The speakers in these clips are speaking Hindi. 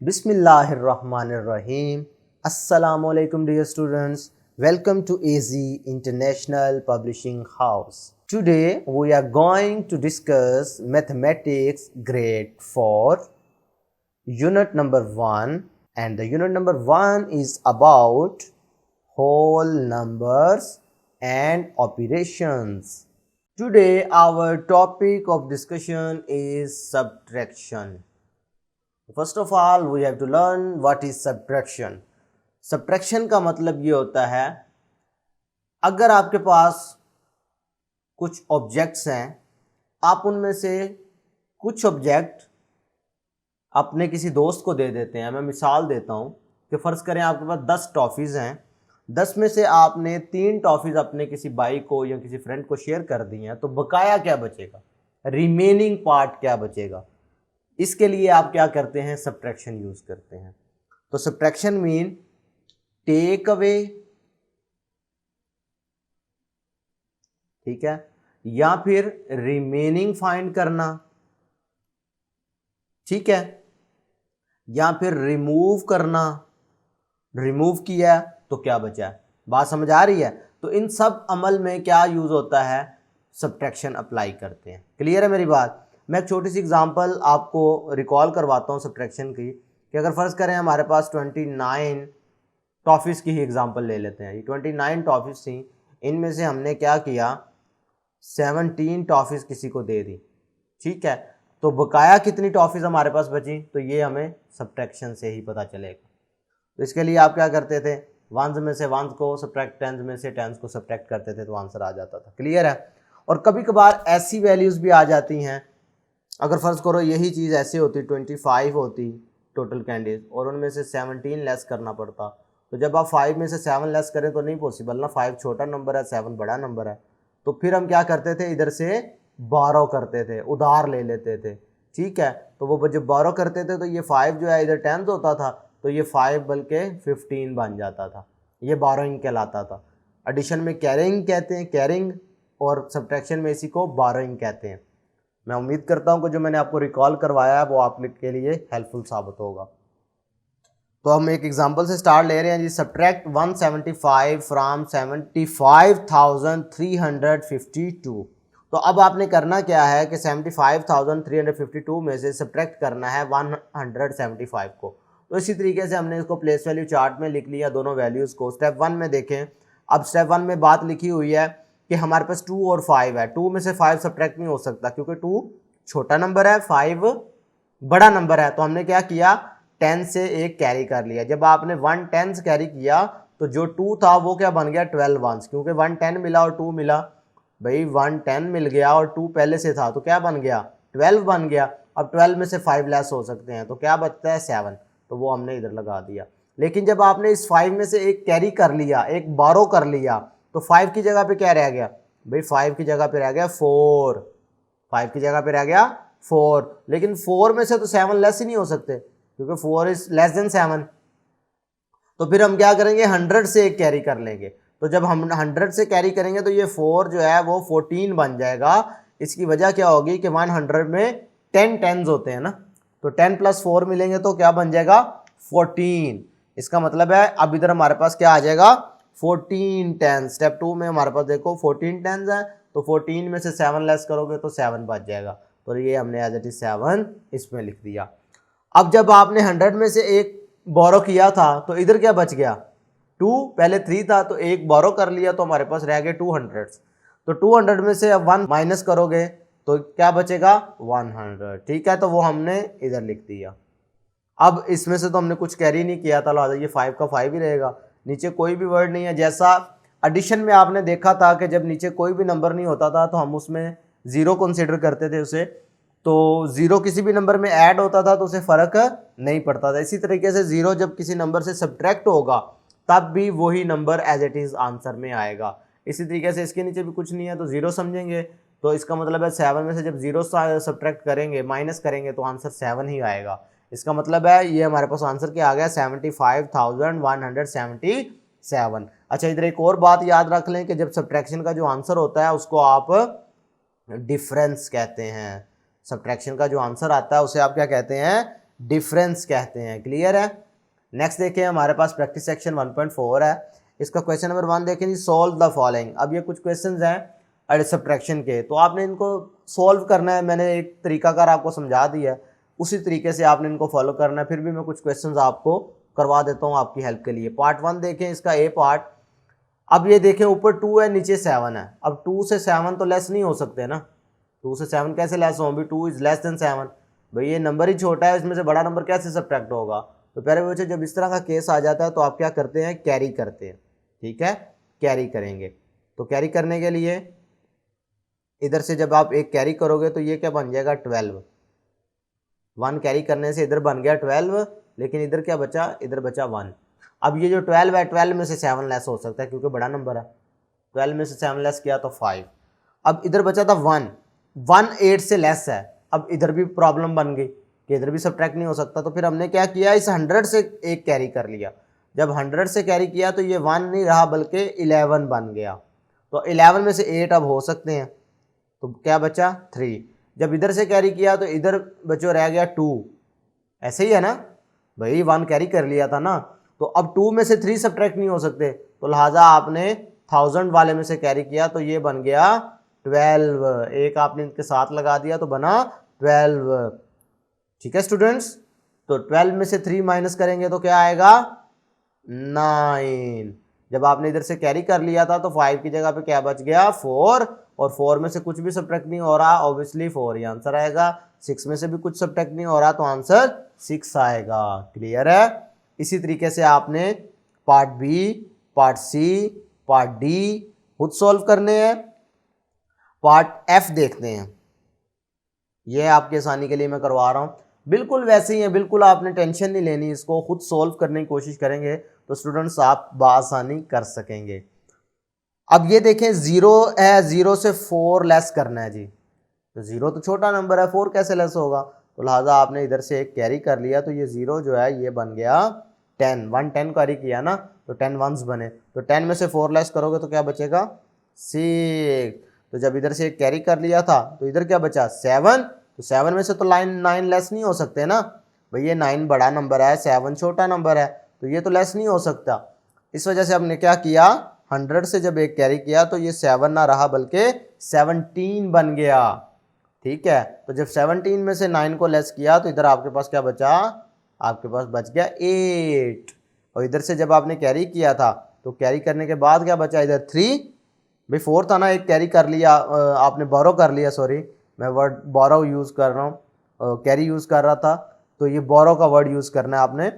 Bismillahirrahmanirrahim. Assalamualaikum dear students. Welcome to AZ International Publishing House. Today we are going to discuss mathematics grade 4 unit number 1, and the unit number 1 is about whole numbers and operations. Today our topic of discussion is subtraction. First of all we have to learn what is subtraction. Subtraction का मतलब ये होता है, अगर आपके पास कुछ ऑब्जेक्ट्स हैं, आप उनमें से कुछ ऑब्जेक्ट अपने किसी दोस्त को दे देते हैं। मैं मिसाल देता हूँ कि फ़र्ज़ करें आपके पास 10 टॉफ़ीज़ हैं, 10 में से आपने 3 टॉफ़ीज़ अपने किसी भाई को या किसी फ्रेंड को शेयर कर दी हैं, तो बकाया क्या बचेगा, रिमेनिंग पार्ट क्या बचेगा। इसके लिए आप क्या करते हैं, सब्ट्रैक्शन यूज करते हैं। तो सब्ट्रैक्शन मीन टेक अवे, ठीक है, या फिर रिमेनिंग फाइंड करना, ठीक है, या फिर रिमूव करना। रिमूव किया तो क्या बचा, बात समझ आ रही है। तो इन सब अमल में क्या यूज होता है, सब्ट्रैक्शन अप्लाई करते हैं। क्लियर है मेरी बात। मैं एक छोटी सी एग्जांपल आपको रिकॉल करवाता हूँ सब्ट्रैक्शन की, कि अगर फ़र्ज़ करें हमारे पास 29 टॉफ़ीज़ की ही एग्जांपल ले लेते हैं। ये 29 टॉफ़ीज़ थी, इनमें से हमने क्या किया, 17 टॉफ़ीज़ किसी को दे दी, ठीक है। तो बकाया कितनी टॉफ़ीज़ हमारे पास बची, तो ये हमें सब्ट्रैक्शन से ही पता चलेगा। तो इसके लिए आप क्या करते थे, वंस में से वंस को सब्ट्रैक्ट, टेंस में से टेंस को सब्ट्रैक्ट करते थे, तो आंसर आ जाता था। क्लियर है। और कभी कभार ऐसी वैल्यूज़ भी आ जाती हैं, अगर फ़र्ज़ करो यही चीज़ ऐसे होती, 25 होती टोटल कैंडीज और उनमें से 17 लेस करना पड़ता, तो जब आप 5 में से 7 लेस करें तो नहीं पॉसिबल ना, 5 छोटा नंबर है, 7 बड़ा नंबर है। तो फिर हम क्या करते थे, इधर से बारो करते थे, उधार ले लेते थे, ठीक है। तो वो जब बारो करते थे तो ये 5 जो है इधर 10 होता था, तो ये 5 बल्कि 15 बन जाता था। ये बारोइंग कहलाता था। एडिशन में कैरिंग कहते हैं, कैरिंग, और सब्ट्रैक्शन में इसी को बारोइंग कहते हैं। मैं उम्मीद करता हूं कि जो मैंने आपको रिकॉल करवाया है वो आपके लिए हेल्पफुल साबित होगा। तो हम एक एग्जांपल से स्टार्ट ले रहे हैं जी। Subtract 175 from 75,352। तो अब आपने करना क्या है कि 75,352 में से सब्ट्रैक्ट करना है 175 को। तो इसी तरीके से हमने इसको प्लेस वैल्यू चार्ट में लिख लिया, दोनों वैल्यूज़ को। स्टेप 1 में देखें, अब स्टेप 1 में बात लिखी हुई है कि हमारे पास 2 और 5 है। 2 में से 5 सब्ट्रैक्ट नहीं हो सकता क्योंकि 2 छोटा नंबर है, 5 बड़ा नंबर है। तो हमने क्या किया, 10 से एक कैरी कर लिया। जब आपने 1 10 कैरी किया तो जो 2 था वो क्या बन गया, 12 वंस, क्योंकि 1 10 मिला और 2 मिला। भाई 1 10 मिल गया और 2 पहले से था, तो क्या बन गया, 12 बन गया। अब 12 में से 5 लेस हो सकते हैं, तो क्या बचता है, 7। तो वो हमने इधर लगा दिया। लेकिन जब आपने इस 5 में से एक कैरी कर लिया, एक बारो कर लिया, तो 5 की जगह पे क्या रह गया, भाई 5 की जगह पे रह गया 4। 5 की जगह पे रह गया 4। लेकिन 4 में से तो 7 लेस ही नहीं हो सकते क्योंकि 4 इज लेस देन 7। तो फिर हम क्या करेंगे, 100 से एक कैरी कर लेंगे। तो जब हम 100 से कैरी करेंगे तो ये 4 जो है वो 14 बन जाएगा। इसकी वजह क्या होगी कि 100 में 10 टेंस होते हैं ना, तो 10 + 4 मिलेंगे तो क्या बन जाएगा, 14। इसका मतलब है अब इधर हमारे पास क्या आ जाएगा, 14 टेंस। स्टेप 2 में हमारे पास देखो 14 टेंस है, तो 14 में से 7 लेस करोगे तो 7 बच जाएगा। तो ये हमने एज इट इज 7 इसमें लिख दिया। अब जब आपने 100 में से एक बोरो किया था तो इधर क्या बच गया, 2, पहले 3 था तो एक बोरो कर लिया, तो हमारे पास रह गए 200। तो 200 में से अब 1 माइनस करोगे तो क्या बचेगा, 100, ठीक है। तो वो हमने इधर लिख दिया। अब इसमें से तो हमने कुछ कैरी नहीं किया था, लिहाजा ये 5 का 5 ही रहेगा, नीचे कोई भी वर्ड नहीं है। जैसा एडिशन में आपने देखा था कि जब नीचे कोई भी नंबर नहीं होता था तो हम उसमें 0 कंसीडर करते थे उसे, तो 0 किसी भी नंबर में ऐड होता था तो उसे फ़र्क नहीं पड़ता था। इसी तरीके से 0 जब किसी नंबर से सब्ट्रैक्ट होगा तब भी वही number as it is answer में आएगा। इसी तरीके से इसके नीचे भी कुछ नहीं है तो 0 समझेंगे, तो इसका मतलब है 7 में से जब 0 सब्ट्रैक्ट करेंगे, माइनस करेंगे, तो आंसर 7 ही आएगा। इसका मतलब है ये हमारे पास आंसर क्या आ गया, 75,177। अच्छा, इधर एक और बात याद रख लें कि जब सब्ट्रैक्शन का जो आंसर होता है उसको आप डिफरेंस कहते हैं। सब्ट्रैक्शन का जो आंसर आता है उसे आप क्या कहते हैं, डिफरेंस कहते हैं। क्लियर है। नेक्स्ट देखें, हमारे पास प्रैक्टिस सेक्शन 1.4 है। इसका क्वेश्चन नंबर 1 देखें जी, सोल्व द फॉलोइंग। अब ये कुछ क्वेश्चंस हैं सब्ट्रैक्शन के, तो आपने इनको सोल्व करना है। मैंने एक तरीकाकार आपको समझा दिया है, उसी तरीके से आपने इनको फॉलो करना है। फिर भी मैं कुछ क्वेश्चंस आपको करवा देता हूँ आपकी हेल्प के लिए। पार्ट 1 देखें, इसका ए पार्ट। अब ये देखें, ऊपर 2 है, नीचे 7 है। अब 2 से 7 तो लेस नहीं हो सकते ना। 2 से 7 कैसे लेस हों? भी 2 इज लेस देन 7। भाई ये नंबर ही छोटा है, इसमें से बड़ा नंबर कैसे सब्ट्रैक्ट होगा? तो प्यारे बच्चों, जब इस तरह का केस आ जाता है तो आप क्या करते हैं? कैरी करते हैं। ठीक है, कैरी करेंगे। तो कैरी करने के लिए इधर से जब आप एक कैरी करोगे तो ये क्या बन जाएगा? 12। 1 कैरी करने से इधर बन गया 12, लेकिन इधर क्या बचा? इधर बचा 1। अब ये जो 12 है, 12 में से 7 लेस हो सकता है क्योंकि बड़ा नंबर है। 12 में से 7 लेस किया तो 5। अब इधर बचा था 1, 1 8 से लेस है। अब इधर भी प्रॉब्लम बन गई कि इधर भी सब्ट्रैक्ट नहीं हो सकता। तो फिर हमने क्या किया? इस 100 से एक कैरी कर लिया। जब 100 से कैरी किया तो ये 1 नहीं रहा बल्कि 11 बन गया। तो 11 में से 8 अब हो सकते हैं, तो क्या बचा? 3। जब इधर से कैरी किया तो इधर बचो रह गया 2। ऐसे ही है ना भाई, 1 कैरी कर लिया था ना। तो अब 2 में से 3 सब्ट्रैक्ट नहीं हो सकते, तो लिहाजा आपने 1000 वाले में से कैरी किया तो ये बन गया 12। एक आपने इनके साथ लगा दिया तो बना 12। ठीक है स्टूडेंट्स, तो 12 में से 3 माइनस करेंगे तो क्या आएगा? 9। जब आपने इधर से कैरी कर लिया था तो 5 की जगह पे क्या बच गया? 4। और 4 में से कुछ भी सब्ट्रैक्ट नहीं हो रहा, ऑब्वियसली 4 ही आंसर आएगा। 6 में से भी कुछ सब्ट्रैक्ट नहीं हो रहा तो आंसर 6 आएगा। क्लियर है। इसी तरीके से आपने part B, part C, part D खुद सॉल्व करने हैं। पार्ट एफ देखते हैं, ये आपकी आसानी के लिए मैं करवा रहा हूँ। बिल्कुल वैसे ही है, बिल्कुल आपने टेंशन नहीं लेनी, इसको खुद सॉल्व करने की कोशिश करेंगे तो स्टूडेंट्स आप बआसानी कर सकेंगे। अब ये देखें, 0 है, 0 से 4 लेस करना है जी। तो 0 तो छोटा नंबर है, 4 कैसे लेस होगा? तो लिहाजा आपने इधर से एक कैरी कर लिया तो ये 0 जो है ये बन गया 10। 1 10 कैरी किया ना, तो 10 वंस बने। तो 10 में से 4 लेस करोगे तो क्या बचेगा? 6। तो जब इधर से एक कैरी कर लिया था तो इधर क्या बचा? 7। तो 7 में से तो 9 लेस नहीं हो सकते ना भाई, ये 9 बड़ा नंबर है, 7 छोटा नंबर है, तो ये तो लेस नहीं हो सकता। इस वजह से हमने क्या किया? 100 से जब एक कैरी किया तो ये 7 ना रहा बल्कि 17 बन गया। ठीक है, तो जब 17 में से 9 को लेस किया तो इधर आपके पास क्या बचा? आपके पास बच गया 8। और इधर से जब आपने कैरी किया था तो कैरी करने के बाद क्या बचा? इधर 3। भाई 4 था ना, एक कैरी कर लिया, आपने बोरो कर लिया, सॉरी मैं वर्ड बोरो यूज़ कर रहा हूँ, कैरी यूज़ कर रहा था, तो ये बोरो का वर्ड यूज़ करना है आपने।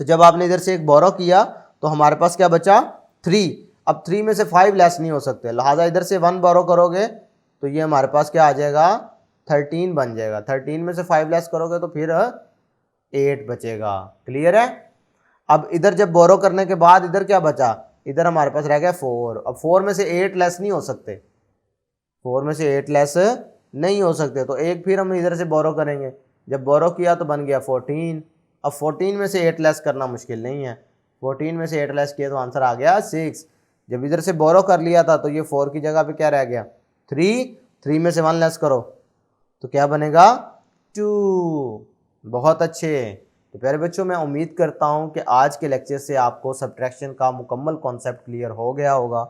तो जब आपने इधर से एक बोरो किया तो हमारे पास क्या बचा? 3। अब 3 में से 5 लेस नहीं हो सकते, लिहाजा इधर से 1 बोरो करोगे तो ये हमारे पास क्या आ जाएगा? 13 बन जाएगा। 13 में से 5 लेस करोगे तो फिर 8 बचेगा। क्लियर है। अब इधर जब बोरो करने के बाद इधर क्या बचा? इधर हमारे पास रह गया 4। अब 4 में से 8 लेस नहीं हो सकते, 4 में से 8 लेस नहीं हो सकते, तो एक फिर हम इधर से बोरो करेंगे। जब बोरो किया तो बन गया 14। अब 14 में से 8 लेस करना मुश्किल नहीं है, 14 में से 8 लेस किया तो आंसर आ गया 6। जब इधर से बोरो कर लिया था तो ये 4 की जगह पे क्या रह गया? 3। 3 में से 1 लेस करो तो क्या बनेगा? 2। बहुत अच्छे। तो प्यारे बच्चों, मैं उम्मीद करता हूँ कि आज के लेक्चर से आपको सब्ट्रैक्शन का मुकम्मल कॉन्सेप्ट क्लियर हो गया होगा।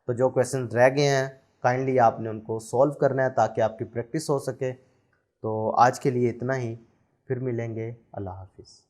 तो जो क्वेश्चन रह गए हैं काइंडली आपने उनको सॉल्व करना है ताकि आपकी प्रैक्टिस हो सके। तो आज के लिए इतना ही, फिर मिलेंगे। अल्लाह हाफिज़।